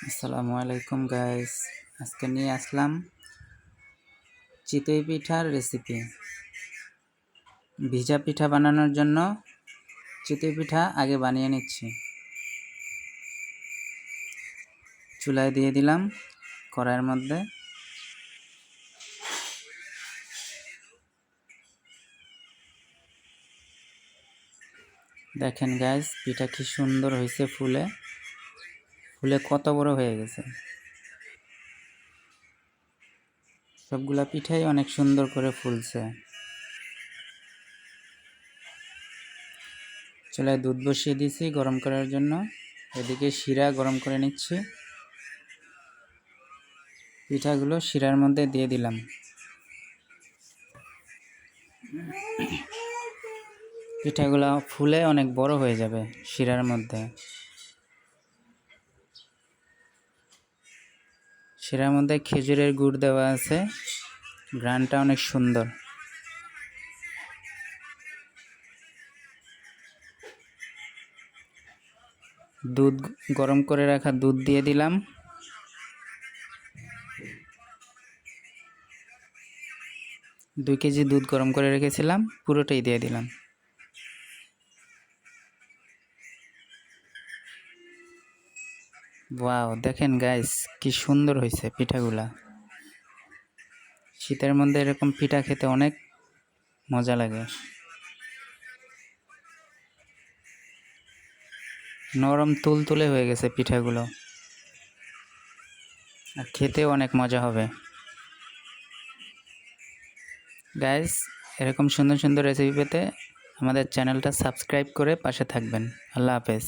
আসসালামু আলাইকুম গাইস, আজকে নিয়ে আসলাম চিতই পিঠার রেসিপি। ভিজা পিঠা বানানোর জন্য চিতই পিঠা আগে বানিয়ে নিচ্ছি। চুলায় দিয়ে দিলাম কড়াইয়ের মধ্যে। দেখেন গাইস, পিঠা কি সুন্দর হয়েছে, ফুলে ফুলে কত বড় হয়ে গেছে। সবগুলা পিঠাই অনেক সুন্দর করে ফুলছে। চুলায় দুধ বসিয়ে দিয়েছি গরম করার জন্য। এদিকে শিরা গরম করে নিচ্ছি। পিঠাগুলো শিরার মধ্যে দিয়ে দিলাম। পিঠাগুলো ফুলে অনেক বড় হয়ে যাবে শিরার মধ্যে। শিরার মধ্যে খেজুরের গুড় দেওয়া আছে, ঘ্রাণটা অনেক সুন্দর। দুধ গরম করে রাখা দুধ দিয়ে দিলাম। দুই কেজি দুধ গরম করে রেখেছিলাম, পুরোটাই দিয়ে দিলাম। ওয়াও, দেখেন গাইস কি সুন্দর হয়েছে পিঠাগুলা। শীতের মধ্যে এরকম পিঠা খেতে অনেক মজা লাগে। নরম তুলতুলে হয়ে গেছে পিঠাগুলো, আর খেতেও অনেক মজা হবে। গাইস, এরকম সুন্দর সুন্দর রেসিপি পেতে আমাদের চ্যানেলটা সাবস্ক্রাইব করে পাশে থাকবেন। আল্লাহ হাফেজ।